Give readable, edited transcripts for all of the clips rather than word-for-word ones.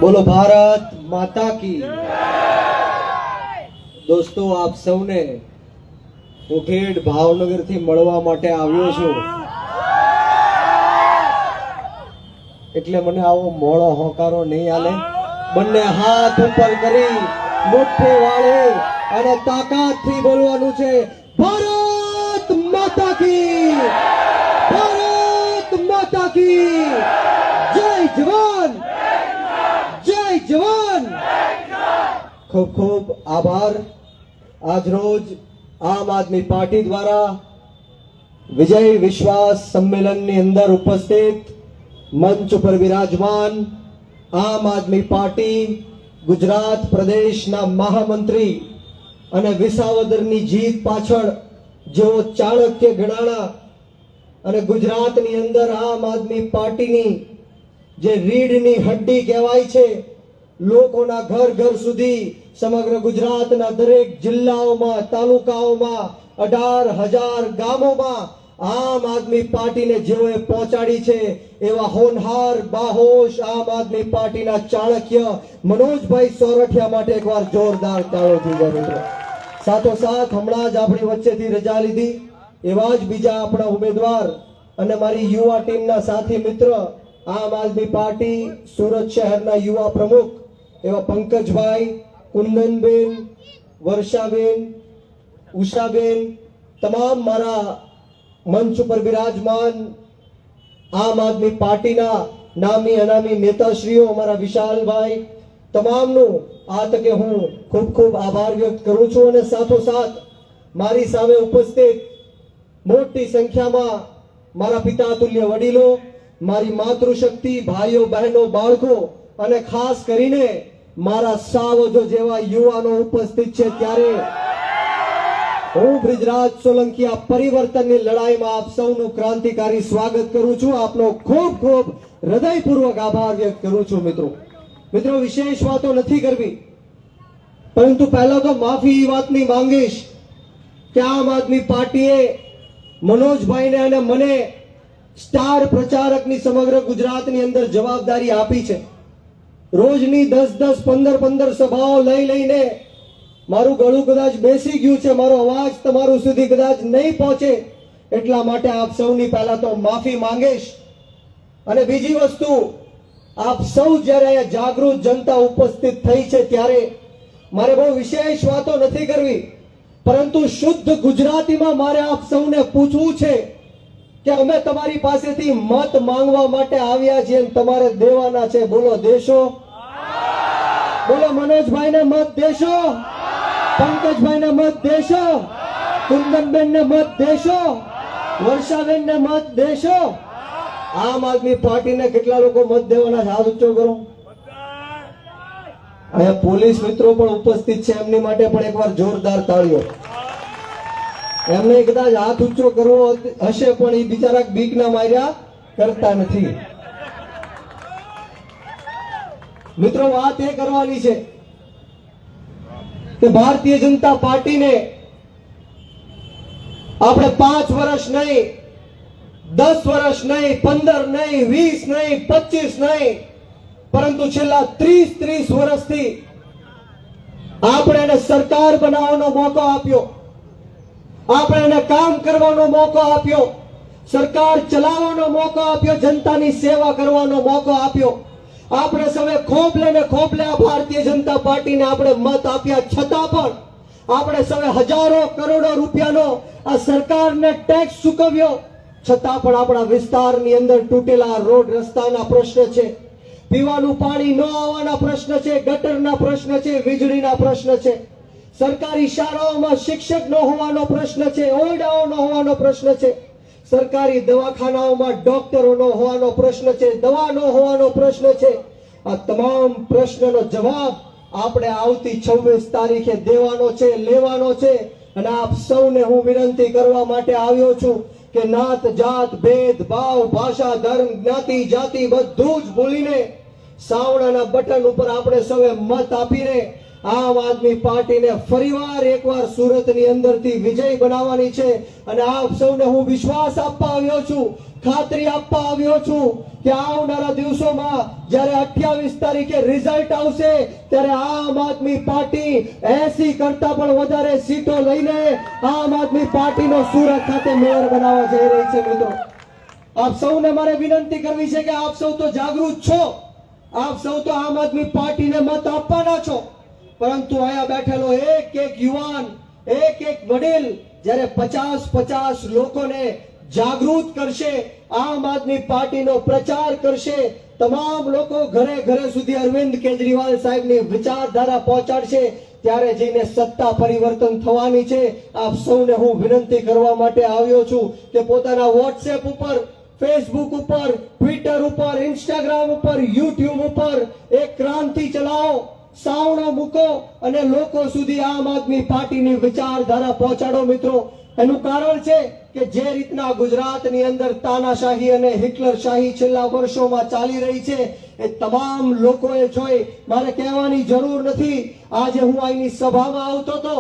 બોલો ભારત માતા કી। દોસ્તો, આપ સૌને હું ખેડ ભાવનગર થી મળવા માટે આવ્યો છું, એટલે મને આવો મોળો હોકારો નહીં આલે। બંને હાથ ઉપર કરી મુઠ્ઠી વાળી અને તાકાતથી બોલવાનું છે, ભારત માતા કી, ભારત માતા કી, જય જવાન, જય જવાન। ખૂબ ખૂબ આભાર। આજ રોજ આમ આદમી પાર્ટી દ્વારા વિજય વિશ્વાસ સંમેલનની અંદર ઉપસ્થિત મંચ ઉપર વિરાજમાન આમ આદમી પાર્ટી ગુજરાત પ્રદેશના મહામંત્રી અને વિસાવદરની જીત પાછળ જેઓ ચાણક્ય ગણાણા અને ગુજરાતની અંદર આમ આદમી પાર્ટીની જે રીઢની હડ્ડી કહેવાય છે, લોકોના ઘર ઘર સુધી સમગ્ર ગુજરાતના દરેક જિલ્લાઓમાં, તાલુકાઓમાં, 18,000 ગામોમાં આમ આદમી પાર્ટીને જેઓએ પહોંચાડી છે, એવા હોનહાર બાહોશ આમ આદમી પાર્ટીના ચાણક્ય મનોજભાઈ સોરઠિયા માટે એકવાર જોરદાર તાળીઓથી જય મિત્રો। સાથોસાથ હમણાં જ આપણી વચ્ચેથી રજા લીધી એવા જ બીજા આપણા ઉમેદવાર અને મારી યુવા ટીમના સાથી મિત્ર આમ આદમી પાર્ટી સુરત શહેરના યુવા પ્રમુખ એવા પંકજભાઈ, કુંદનબેન, વર્ષાબેન, ઉષાબેન, તમામ મારા મંચ ઉપર વિરાજમાન આમ આદમી પાર્ટીના નામી અનામી નેતાશ્રીઓ, અમારા વિશાલભાઈ, તમામનું આ તકે હું ખૂબ ખૂબ આભાર વ્યક્ત કરું છું। અને સાથોસાથ મારી સામે ઉપસ્થિત મોટી સંખ્યામાં મારા પિતા તુલ્ય વડીલો, મારી માતૃશક્તિ, ભાઈઓ બહેનો, બાળકો અને ખાસ કરીને મારા સાવજો જેવા યુવાનો ઉપસ્થિત છે, ત્યારે હું બ્રિજરાજ સોલંકી આ પરિવર્તનની લડાઈમાં આપ સૌનું ક્રાંતિકારી સ્વાગત કરું છું। આપનો ખૂબ ખૂબ હૃદયપૂર્વક આભાર વ્યક્ત કરું છું। મિત્રો, વિશેષ વાતો નથી કરવી, પરંતુ પહેલા તો માફી એ વાતની માંગીશ કે આમ આદમી પાર્ટીએ મનોજભાઈને અને મને સ્ટાર પ્રચારકની સમગ્ર ગુજરાતની અંદર જવાબદારી આપી છે। રોજની 10-10, 15-15 સભાઓ લઈને મારું ગળું કદાચ બેસી ગયું છે, મારો અવાજ તમારું સુધી કદાચ નહીં પહોંચે, એટલા માટે આપ સૌની પહેલા તો માફી માંગીશ। અને બીજી વસ્તુ, આપ સૌ જ્યારે અહીંયા જાગૃત જનતા ઉપસ્થિત થઈ છે, ત્યારે મારે બહુ વિશેષ વાતો નથી કરવી, પરંતુ શુદ્ધ ગુજરાતીમાં મારે આપ સૌને પૂછવું છે કે અમે તમારી પાસેથી મત માંગવા માટે આવ્યા છીએ, તમારે દેવાના છે। બોલો દેશો? બોલો મનોજભાઈને મત દેશો? પંકજભાઈને મત દેશો? કુંદનબેનને મત દેશો? વર્ષાબેનને મત દેશો? આમ આદમી પાર્ટીને કેટલા લોકો મત દેવાના? હાથ ઊંચો કરો। અહીંયા પોલીસ મિત્રો પણ ઉપસ્થિત છે, એમની માટે પણ એકવાર જોરદાર તાળીઓ। એમને કદાચ હાથ ઊંચો કરવો હશે, પણ એ બિચારા બીકના માર્યા કરતા નથી। મિત્રો, વાત એ કરવાની છે કે ભારતીય જનતા પાર્ટીને આપણે 5 વર્ષ નહીં, 10 વર્ષ નહીં, 15 નહીં, 20 નહીં, 25 નહીં, પરંતુ છેલ્લા 30 વર્ષથી આપણે એને સરકાર બનાવવાનો મોકો આપ્યો, આપણે એને કામ કરવાનો મોકો આપ્યો, સરકાર ચલાવવાનો મોકો આપ્યો, જનતાની સેવા કરવાનો મોકો આપ્યો। આપણે સૌએ ખોબલે ને ખોબલે આ ભારતીય જનતા પાર્ટીને આપણે મત આપ્યા, છતાં પણ આપણે સૌએ હજારો કરોડો રૂપિયાનો આ સરકારને ટેક્સ ચૂકવ્યો, છતાં પણ આપણા વિસ્તારની અંદર તૂટેલા રોડ રસ્તાના પ્રશ્ન છે, પીવાનું પાણી ન આવવાના પ્રશ્ન છે, ગટરના પ્રશ્ન છે, વીજળીના પ્રશ્ન છે, સરકારી શાળાઓમાં શિક્ષક ન હોવાનો પ્રશ્ન છે, ઓરડાઓ ન હોવાનો પ્રશ્ન છે, સરકારી દવાખાનાઓમાં ડોક્ટરો ન હોવાનો પ્રશ્ન છે, દવા ન હોવાનો પ્રશ્ન છે। આ તમામ પ્રશ્નનો જવાબ આપણે આવતી 26 તારીખે દેવાનો છે, લેવાનો છે। અને આપ સૌને હું વિનંતી કરવા માટે આવ્યો છું કે નાત જાત ભેદ ભાવ, ભાષા, ધર્મ, જ્ઞાતિ, જાતિ બધું જ ભૂલીને સાવણાના બટન ઉપર આપણે સૌએ મત આપીને આમ આદમી પાર્ટીને ફરીવાર એકવાર સુરતની અંદરથી વિજય બનાવવાની છે। અને આપ સૌને હું વિશ્વાસ આપવા આવ્યો છું ખાતરી આપવા આવ્યો છું કે આવનારા દિવસોમાં જ્યારે 28 તારીખે રિઝલ્ટ આવશે ત્યારે આમ આદમી પાર્ટી 80 કરતા પણ વધારે સીટો લઈને આમ આદમી પાર્ટીનો સુરત ખાતે મેયર બનાવવા જઈ રહી છે મિત્રો। આપ સૌને મારે વિનંતી કરવી છે કે આપ સૌ તો જાગૃત છો, આપ સૌ તો આમ આદમી પાર્ટીને મત આપવાના છો, પરંતુ અહીંયા બેઠેલો એક એક યુવાન, એક એક વડીલ જ્યારે 50 લોકોને જાગૃત કરશે, આમ આદમી પાર્ટીનો પ્રચાર કરશે, તમામ લોકો ઘરે ઘરે સુધી અરવિંદ કેજરીવાલ સાહેબની વિચારધારા પહોંચાડશે, ત્યારે જઈને સત્તા પરિવર્તન થવાની છે। આપ સૌને હું વિનંતી કરવા માટે આવ્યો છું કે પોતાના વોટ્સએપ ઉપર, ફેસબુક ઉપર, ટ્વિટર ઉપર, ઇન્સ્ટાગ્રામ ઉપર, યુટ્યુબ ઉપર એક ક્રાંતિ ચલાવો, સાવણો મૂકો અને લોકો સુધી આમ આદમી પાર્ટીની વિચારધારા પહોંચાડો મિત્રો। એનું કારણ છે કે જે રીતના ગુજરાતની અંદર તાનાશાહી અને હિટલરશાહી છેલ્લા વર્ષોમાં ચાલી રહી છે એ તમામ લોકોએ જોઈ, મારે કહેવાની જરૂર નથી। આજે હું અહીંની સભામાં આવતો હતો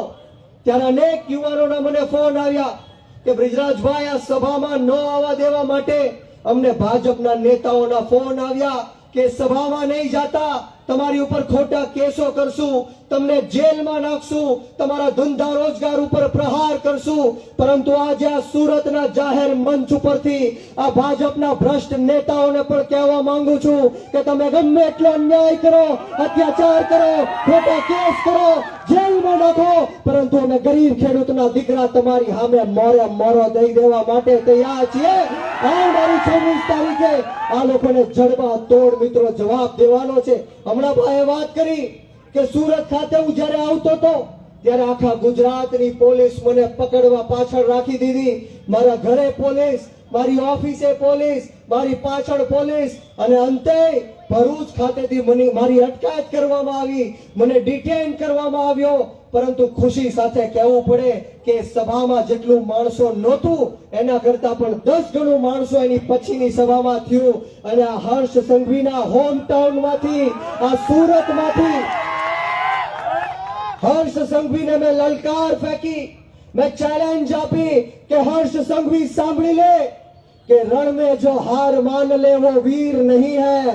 ત્યારે અનેક યુવાનોના મને ફોન આવ્યા કે બ્રિજરાજભાઈ આ સભામાં ન આવવા દેવા માટે અમને ભાજપના નેતાઓના ફોન આવ્યા કે સભામાં નહીં જાતા, તમારી ઉપર ખોટા કેસો કરશું, તમને જેલમાં નાખશું, તમારા ધંધા રોજગાર ઉપર પ્રહાર કરશું। પરંતુ આજે આ સુરતના જાહેર મંચ ઉપરથી આ ભાજપના ભ્રષ્ટ નેતાઓને પણ કહેવા માંગુ છું કે તમે ગમે એટલો અન્યાય કરો, અત્યાચાર કરો, ખોટા કેસ કરો, જેલમાં નાખો, પરંતુ અમે ગરીબ ખેડૂતના દીકરા તમારી સામે મોરે મોરો દઈ દેવા માટે તૈયાર છીએ। આવનારી 26 તારીખે આ લોકોને જડબા તોડ મિત્રો જવાબ દેવાનો છે। હમણાં ભાઈએ વાત કરી કે સુરત ખાતે હું જ્યારે આવતો હતો ત્યારે આખા ગુજરાતની પોલીસ મને પકડવા પાછળ રાખી દીધી, મારા ઘરે પોલીસ, મારી ઓફિસે પોલીસ, મારી પાછળ પોલીસ, અને અંતે ભરૂચ ખાતેથી મારી અટકાયત કરવામાં આવી, મને ડિટેન કરવામાં આવ્યો। પરંતુ ખુશી સાથે કહેવું પડે કે સભામાં જેટલું માણસો નહોતું એના કરતા પણ 10 ગણું માણસો એની પછીની સભામાં થયું। અને આ હર્ષ સંઘવીના હોમ ટાઉનમાંથી, આ સુરતમાંથી हर्ष संघवी ने मैं ललकार फेंकी, मैं चैलेंज आपी कि हर्ष संघवी सांभળી ले कि रण में जो हार मान ले वो वीर नहीं है,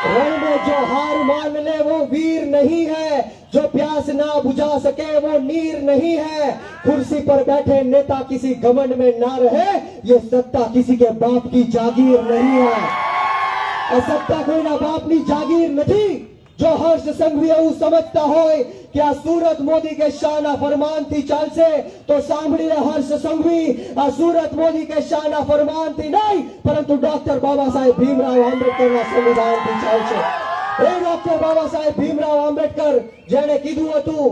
रण में जो हार मान ले वो वीर नहीं है, जो प्यास ना बुझा सके वो नीर नहीं है, कुर्सी पर बैठे नेता किसी घमंड में ना रहे, ये सत्ता किसी के बाप की जागीर नहीं है। सत्ता कोईना बापनी जागीर नहीं। जो हर्ष संघवी એવું સમજતા હોય કે આ સુરત મોદી કે શાના ફરમાનથી ચાલશે તો સાંભળી લે હર્ષ સંઘવી, આ સુરત મોદી કે શાના ફરમાનથી નહીં પરંતુ ડોક્ટર બાબા સાહેબ ભીમરાવ આંબેડકરના સંવિધાનથી ચાલશે। એ ડોક્ટર બાબા સાહેબ ભીમરાવ આંબેડકર જેણે કીધું હતું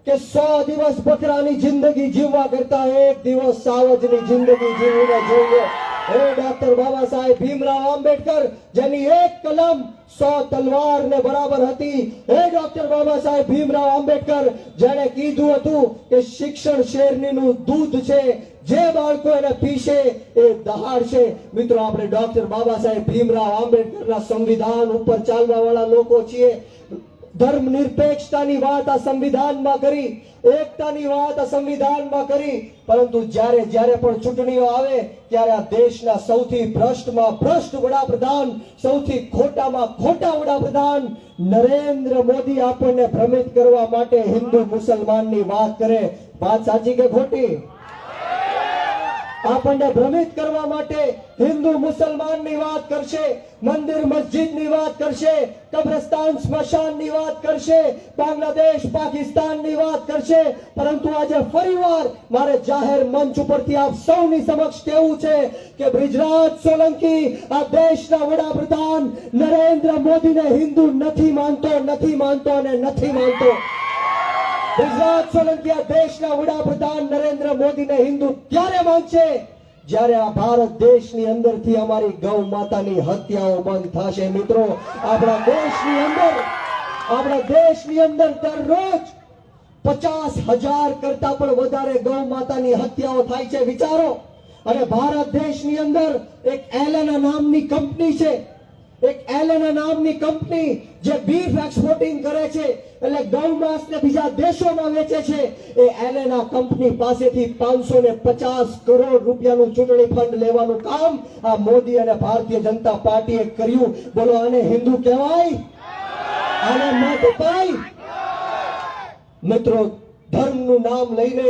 કે 100 દિવસ બકરાની જિંદગી જીવવા કરતા 1 દિવસ સાવજની જિંદગી જીવવી જોઈએ। हे डॉक्टर बाबा साहेब भीमराव आंबेडकर જેની એક કલમ 100 તલવાર ને બરાબર હતી। हे डॉक्टर बाबा साहेब भीमराव आंबेडकर જેણે કીધું હતું કે શિક્ષણ શેરણીનું દૂધ છે, જે બાળકો એને પીશે એ દહાડશે। મિત્રો આપણે ડોક્ટર બાબા સાહેબ ભીમરાવ આંબેડકરના સંવિધાન ઉપર ચાલવા વાળા લોકો છીએ। ધર્મનિરપેક્ષતાની વાત આ સંવિધાનમાં કરી, એકતાની વાત આ સંવિધાનમાં કરી, પરંતુ જ્યારે જ્યારે પણ ચૂંટણીઓ આવે ત્યારે આ દેશના સૌથી ભ્રષ્ટમાં ભ્રષ્ટ વડાપ્રધાન, સૌથી ખોટામાં ખોટા વડાપ્રધાન નરેન્દ્ર મોદી આપણને ભ્રમિત કરવા માટે હિન્દુ મુસલમાનની વાત કરે। વાત સાચી કે ખોટી? આપણને ભ્રમિત કરવા માટે હિન્દુ મુસલમાનની વાત કરશે, મંદિર મસ્જિદની વાત કરશે, કબ્રસ્તાન સ્મશાનની વાત કરશે, બાંગ્લાદેશ પાકિસ્તાનની વાત કરશે। પરંતુ આજે ફરીવાર મારે જાહેર મંચ ઉપરથી આપ સૌની સમક્ષ કહેવું છે કે બ્રિજરાજ સોલંકી આ દેશના વડાપ્રધાન નરેન્દ્ર મોદીને હિન્દુ નથી માનતો, નથી માનતો અને નથી માનતો। બ્રિજરાજ સોલંકી આ દેશના વડાપ્રધાન નરેન્દ્ર મોદીને હિન્દુ ત્યારે માનશે જ્યારે આ ભારત દેશની અંદરથી અમારી ગૌ માતાની હત્યાઓ બંધ થશે। મિત્રો આપણા દેશની અંદર દરરોજ 50,000 કરતા પણ વધારે ગૌ માતાની હત્યાઓ થાય છે, વિચારો। અને ભારત દેશની અંદર એક એલેના નામની કંપની છે, એક એલેના નામની કંપની જે બીફ એક્સપોર્ટિંગ કરે છે, એટલે ગૌમાંસ ને બીજા દેશોમાં વેચે છે, એ એલેના કંપની પાસેથી 550 કરોડ રૂપિયાનું ચૂંટણી ફંડ લેવાનું કામ આ મોદી અને ભારતીય જનતા પાર્ટીએ કર્યું. બોલો આને હિન્દુ કહેવાય? આને મત અપાય? મિત્રો, ધર્મનું નામ લઈને,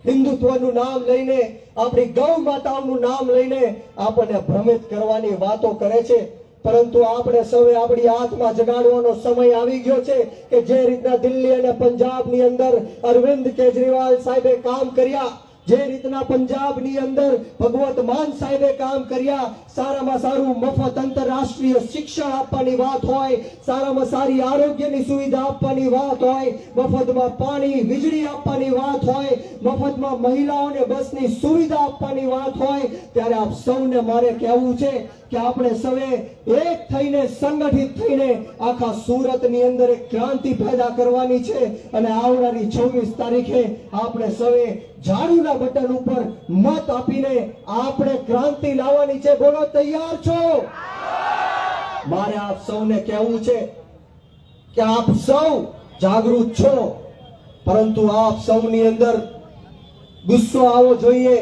હિન્દુત્વનું નામ લઈને, આપણી ગૌ માતાઓનું નામ લઈને આપણને ભ્રમિત કરવાની વાતો કરે છે. પરંતુ આપણે સૌએ આપણી આત્મા જગાડવાનો સમય આવી ગયો છે કે જે રીતના દિલ્હી અને પંજાબની અંદર અરવિંદ કેજરીવાલ સાહેબે કામ કર્યા, જે રીતના પંજાબની અંદર ભગવત માન સાહેબે કામ કર્યા, સારામાં સારું મફત આંતરરાષ્ટ્રીય શિક્ષણ આપવાની વાત હોય, સારામાં સારી આરોગ્યની સુવિધા આપવાની વાત હોય, મફતમાં પાણી વીજળી આપવાની વાત હોય, મફતમાં મહિલાઓને બસની સુવિધા આપવાની વાત હોય, ત્યારે આપ સૌને મારે કહેવું છે કે આપણે સૌએ એક થઈને, સંગઠિત થઈને આખા સુરતની અંદર એક ક્રાંતિ પેદા કરવાની છે. અને આવનારી 26 તારીખે આપણે સૌએ ઝાડુના બટન ઉપર મત આપીને આપણે ક્રાંતિ લાવવાની છે. બોલો તૈયાર છો? મારે આપ સૌને કહેવું છે કે આપ સૌ જાગૃત છો, પરંતુ આપ સૌની અંદર ગુસ્સો આવવો જોઈએ.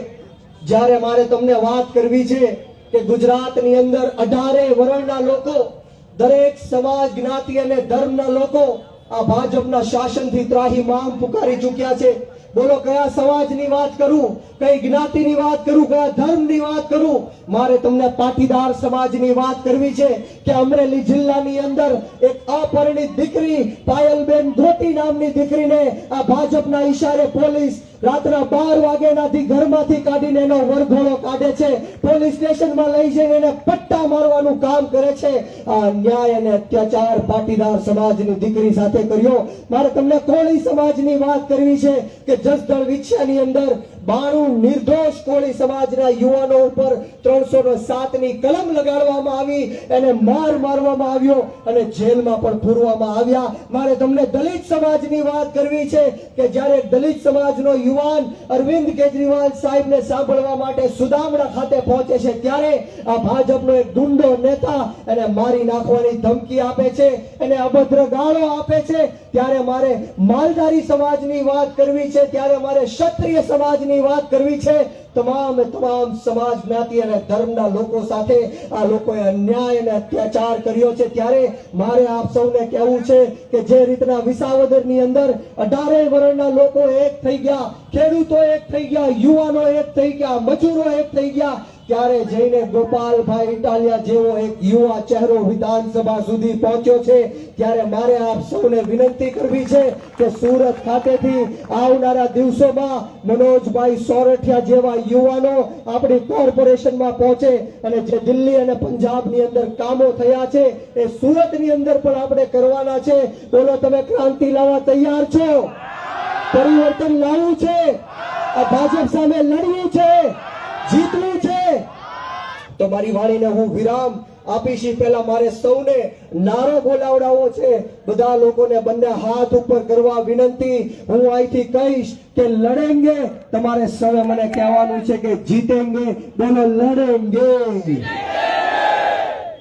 જ્યારે મારે તમને વાત કરવી છે કે ગુજરાતની અંદર 18 વર્ણના લોકો, દરેક સમાજ, જ્ઞાતિ અને ધર્મના લોકો આ ભાજપના શાસનથી ત્રાહિમામ પુકારી ચૂક્યા છે. બોલો કયા સમાજની વાત કરું, કઈ જ્ઞાતિની વાત કરું, કયા ધર્મની વાત કરું? મારે તમને પાટીદાર સમાજની વાત કરવી છે કે અમરેલી જિલ્લાની અંદર એક અપરિણિત દીકરી પાયલબેન ગોટી નામની દીકરીને આ ભાજપના ઈશારે પોલીસ રાતના 12 વાગ્યાથી ઘરમાંથી કાઢીને એનો વરઘોડો કાઢે છે, પોલીસ સ્ટેશનમાં લઈ જઈને એને પટ્ટા મારવાનું કામ કરે છે. આ અન્યાય અને અત્યાચાર પાટીદાર સમાજની દીકરી સાથે કર્યો. મારે તમને કોળી સમાજની વાત કરવી છે કે જસદણ વિછિયાની અંદર 92 નિર્દોષ કોળી સમાજના યુવાનો ઉપર 307 ની કલમ લગાડવામાં આવી, એને મારવામાં આવ્યો અને જેલમાં પણ પૂરવામાં આવ્યા. મારે તમને દલિત સમાજની વાત કરવી છે કે જ્યારે દલિત સમાજનો યુવાન અરવિંદ કેજરીવાલ સાહેબને સાંભળવા માટે સુદામડા ખાતે પહોંચે છે, ત્યારે આ ભાજપનો એક ગુંડો નેતા એને મારી નાખવાની ધમકી આપે છે, એને અભદ્ર ગાળો આપે છે. ત્યારે મારે માલધારી સમાજની વાત કરવી છે, ત્યારે મારે ક્ષત્રિય સમાજની વાત કરવી છે. તમામ સમાજ, જ્ઞાતિ અને ધર્મના લોકો સાથે આ લોકોએ અન્યાય અને અત્યાચાર કર્યો છે. ત્યારે મારે આપ સૌને કહેવું છે કે જે રીતના વિસાવદરની અંદર 18 વર્ણના લોકો એક થઈ ગયા, ખેડૂતો એક થઈ ગયા, યુવાનો એક થઈ ગયા, મજૂરો એક થઈ ગયા, ત્યારે જઈને ગોપાલભાઈ ઇટાલિયા જેવો એક યુવા ચહેરો વિધાનસભા સુધી પહોંચ્યો છે. ત્યારે મારે આપ સૌને વિનંતી કરવી છે કે સુરત ખાતેથી આવનારા દિવસોમાં મનોજભાઈ સોરઠિયા જેવા યુવાનો આપણી કોર્પોરેશનમાં પહોંચે અને જે દિલ્હી અને પંજાબની અંદર કામો થયા છે એ સુરતની અંદર પણ આપણે કરવાના છે. બોલો તમે ક્રાંતિ લાવવા તૈયાર છો? પરિવર્તન લાવવું છે? આ ભાજપ સામે લડવું છે, જીતવું છે? તો મારી વાણીને હું વિરામ આપીશ. પહેલા મારે સૌને નારો બોલાવડાવવો છે. બધા લોકોને બંને હાથ ઉપર કરવા વિનંતી. હું અહીંથી કહીશ કે લડેંગે, તમારે સૌએ મને કહેવાનું છે કે જીતેંગે. બોલો લડેંગે.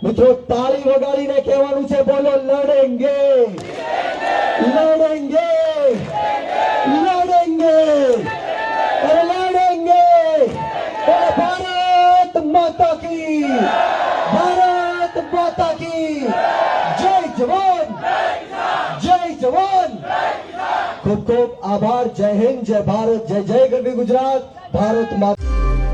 મિત્રો તાળી વગાડીને કહેવાનું છે, બોલો લડેંગે, લડેંગે, લડેંગે, અરે લડેંગે. બોલો ભારત માતા કી, ભારત માતા કી જય. જવાન, જય જવાન. ખૂબ ખૂબ આભાર. જય હિન્દ, જય ભારત, જય જય ગરવી ગુજરાત. ભારત માતા.